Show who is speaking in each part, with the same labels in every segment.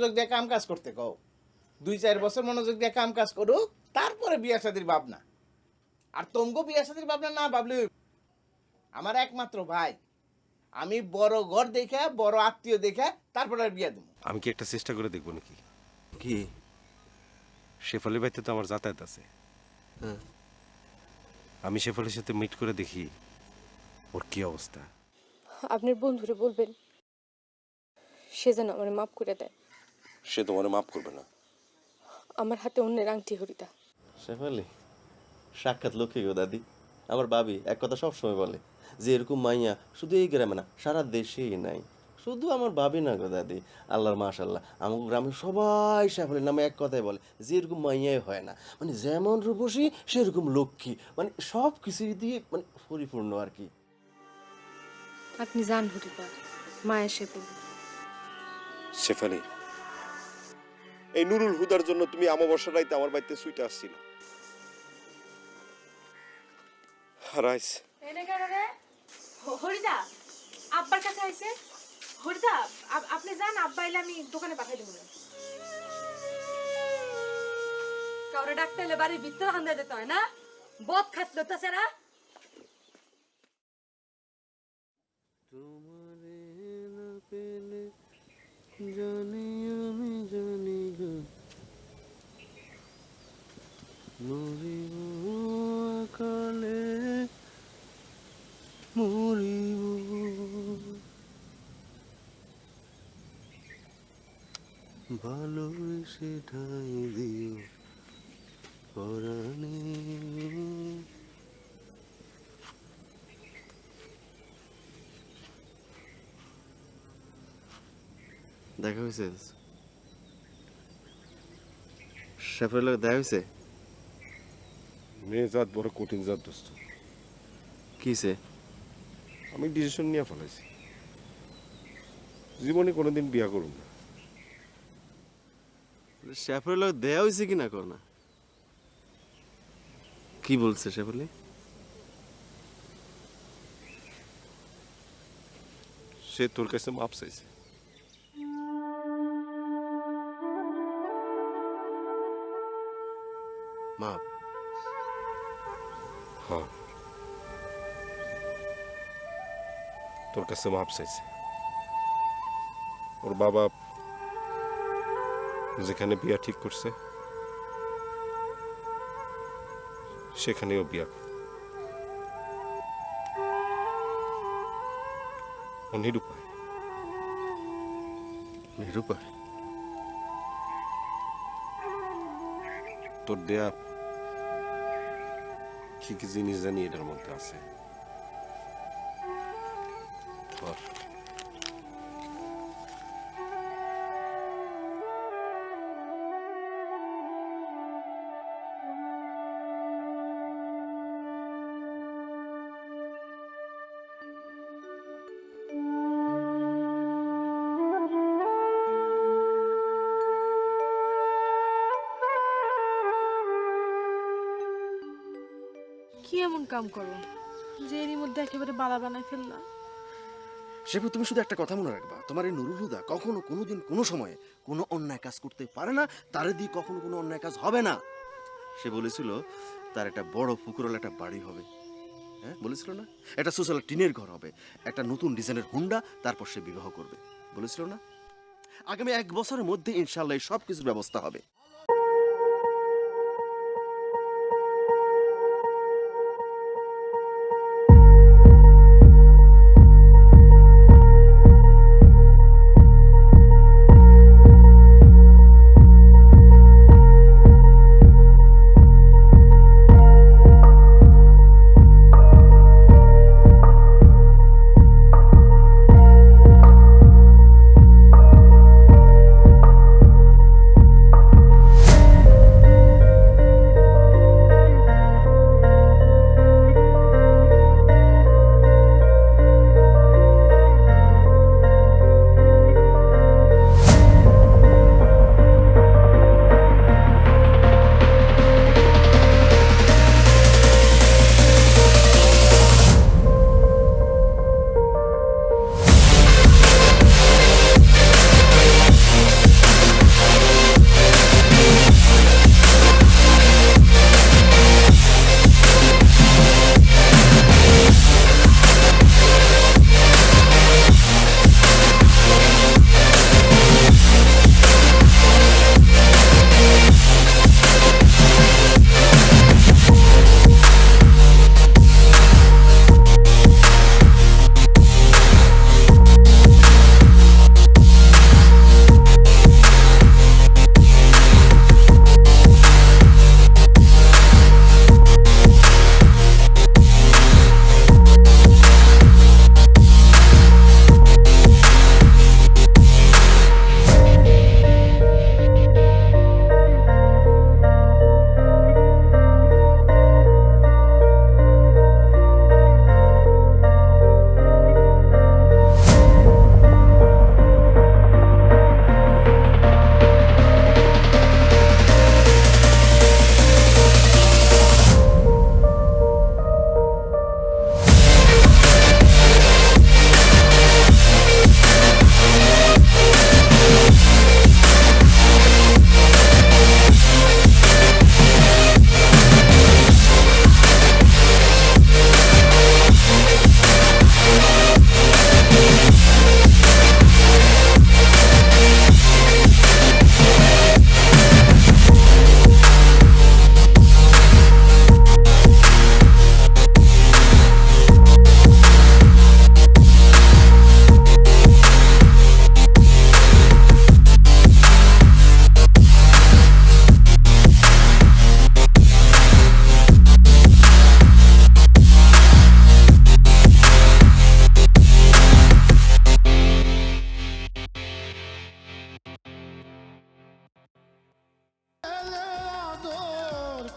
Speaker 1: মনোযোগ দিয়ে কাম কাজ করতে কও 2-4 বছর মনোযোগ দিয়ে কাম কাজ করুক তারপরে বিয়া শাদির ভাবনা আর তোমগো বিয়া শাদির ভাবনা না ভাবলে আমার একমাত্র ভাই আমি বড় ঘর দেখে বড় আত্মীয় দেখে তারপরে আর বিয়া দেবো
Speaker 2: আমি কি একটা চেষ্টা করে দেখবো নাকি?
Speaker 3: কি?
Speaker 2: শেফালির বাড়িতে তো আমার যাতায়াত আছে।
Speaker 3: হ্যাঁ।
Speaker 2: আমি শেফালির সাথে মিট করে দেখি ওর কি অবস্থা।
Speaker 4: আপনার বন্ধুরে বলবেন সে যেন আমার মাফ করে দেয়।
Speaker 2: সে তোমার মাফ করবে না।
Speaker 4: আমার হাতে অন্যের আংটি হরিতা।
Speaker 3: শেফালি সাক্ষাৎ লক্ষ্মী গো দাদি। আমার ভাবি এক কথা সবসময় বলে যে এরকম মাইয়া শুধু এই গ্রামে না সারা দেশেই নাই। শুধু আমার ভাবি না গো দাদি, আল্লাহর মাশাল্লাহ আমার গ্রামে সবাই শেফালির নামে এক কথাই বলে যে এরকম মাইয়াই হয় না, মানে যেমন রূপসী সেরকম লক্ষ্মী, মানে সব কিছু দিয়ে মানে পরিপূর্ণ আর কি।
Speaker 4: আপনি যান হরিতা, মা এসে বলবে।
Speaker 2: শেফালি, এই নুরুল হুদার জন্য তুমি আমাবস্যা রাইতে আমার বাড়িতে সুইটা আসছিল। রাইস
Speaker 4: হরিদা আব্বার কাছে আইছে। হরিদা আপনি যান, আব্বা এলে আমি দোকানে পাঠাই দেবো।
Speaker 5: কাউরে ডাকতে এলে বাড়ির ভিতরে হান্দা যেতে হয় না, বদ খাসলো তো সেরা।
Speaker 3: তোমারে না পেলে জানি আমি জানি গো মরিব কালে মরিব, ভালোবেসে ঠাই দিও পরাণে। দেখা হয়েছে শেফের লোক দেখা হয়েছে?
Speaker 2: মেয়ে জাত বড় কঠিন জাত দোস্ত।
Speaker 3: কিসে?
Speaker 2: আমি ডিসিশন নিয়ে ফেলাইছি, জীবনে কোনোদিন বিয়া করব না।
Speaker 3: শেফের লোক দেয়া হয়েছে কি না কর না? কি বলছে শেফালি?
Speaker 2: সে তোর কাছে মাপ চাইছে।
Speaker 3: মাপ?
Speaker 2: হ্যাঁ, তোর কাছে মাপ চাইছে। ওর বাবা যেখানে বিয়া ঠিক করছে সেখানেও বিয়া ও নিরুপায়।
Speaker 3: নিরুপায়?
Speaker 2: তোর দেয়া কি কি জিনিস জানি এটার মধ্যে আছে। ধর।
Speaker 4: কি এমন কাম করো যে এরই মধ্যে একেবারে বালা বানায় ফেললাম?
Speaker 6: শেফু, তুমি শুধু একটা কথা মনে রাখবা, তোমার এই নুরুল হুদা কখনো কোনোদিন কোনো সময়ে কোনো অন্যায় কাজ করতে পারে না, তারে দিয়ে কখনো কোনো অন্যায় কাজ হবে না।
Speaker 3: সে বলেছিল তার একটা বড় পুকুরল একটা বাড়ি হবে, হ্যাঁ বলেছিল না?
Speaker 6: একটা সোশ্যাল টিনের ঘর হবে, একটা নতুন ডিজাইনের হুন্ডা, তারপর সে বিবাহ করবে, বলেছিল না? আগামী 1 বছরের মধ্যে ইনশাআল্লাহ সব কিছুর ব্যবস্থা হবে।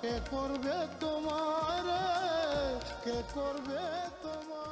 Speaker 7: কে করবে তোমার, কে করবে তোমার।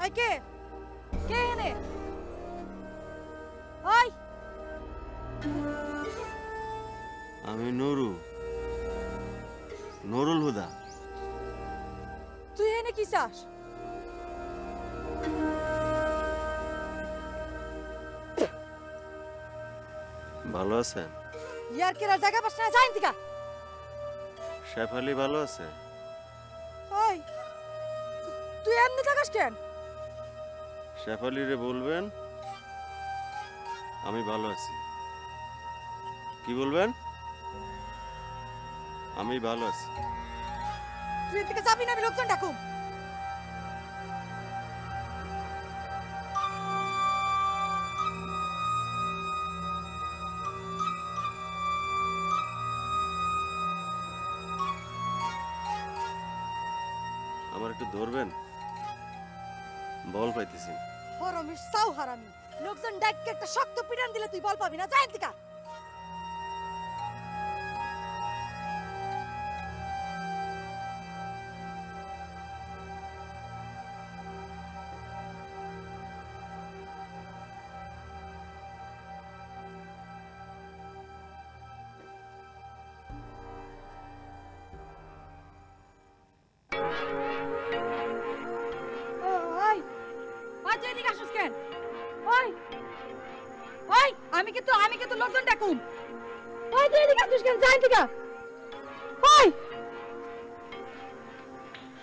Speaker 5: ওই কে কে এনে ওই
Speaker 6: আমি নুরুল হুদা।
Speaker 5: তুই এনে কি চাস?
Speaker 6: ভালো আছেন?
Speaker 5: ইয়ার কেরা জায়গা পাস না, যাই দিকা।
Speaker 6: শেফালি ভালো আছে?
Speaker 5: ওই তুই এমনি থাকাস কেন?
Speaker 6: শেফালিরে বলবেন আমি ভালো আছি। কি বলবেন? আমি ভালো আছি।
Speaker 5: তুই এদিকে যাবি না, আমি লোকজন ডাকুম।
Speaker 6: আমার একটু ধরবেন, বল পাইতেছি।
Speaker 5: হরামি সাউ হারামি, লোকজন ডাককে একটা শক্ত পিটান দিলে তুই বল পাবি না, যাই দিকা। ওই ওই তুই এদিকে আসিস কেন? ওই ওই আমি কিন্তু লোকজন ডাকুম। ওই তুই এদিকে আসিস কেন? যাই দিকা। ওই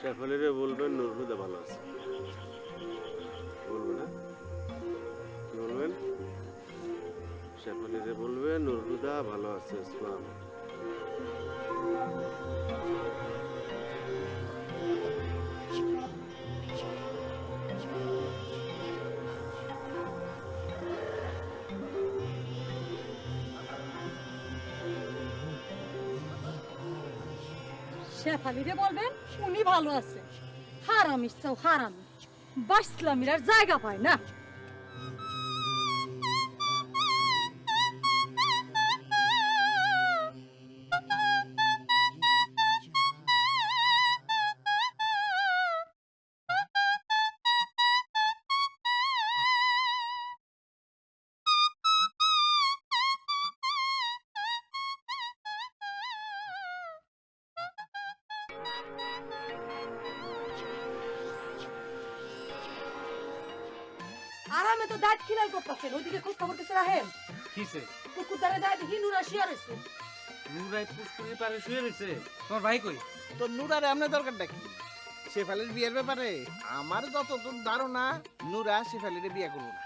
Speaker 6: শেফালিরে বলবেন নুরুল হুদা ভালো আছে। বলবেন না? কি বলবেন? শেফালিরে বলবেন নুরুল হুদা ভালো আছে। ইসলাম
Speaker 5: শেফালিরে বলবেন উনি ভালো আছে। হারামি সাউ হারামি, বাসলামির আর জায়গা পায় না। আরামে তো দাঁত খিলাল করতেছেন, ওইদিকে খোঁজ খবর কিছু রাখেন।
Speaker 8: কিসে?
Speaker 5: পুকুর ধারে দাঁত দেখি নুরা শিয়া রয়েছে।
Speaker 8: নুরাই পুষ্করির পারে শুয়ে রয়েছে। তোমার ভাই কই?
Speaker 1: তো নুরারে আপনার দরকারটা কি? শেফালির বিয়ের ব্যাপারে আমার যতদূর ধারণা, নুরা শেফালিরে বিয়ে করবো না।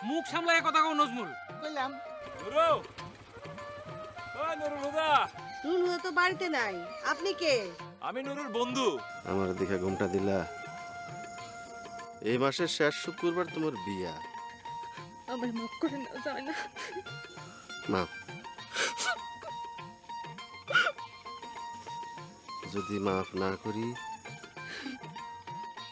Speaker 8: মুখ সামলায় কথা কও নজমুল।
Speaker 1: কইলাম
Speaker 8: নুরু, ও নুরুল হুদা।
Speaker 9: নুরুল হুদা তো বাড়িতে নাই, আপনি কে?
Speaker 8: আমি নুরুর বন্ধু।
Speaker 6: আমার দিকে ঘুমটা দিলা। এই মাসের শেষ শুক্রবার তোমার বিয়া।
Speaker 5: আমার মাফ করে না, যায় না।
Speaker 6: মাফ যদি মাফ না করি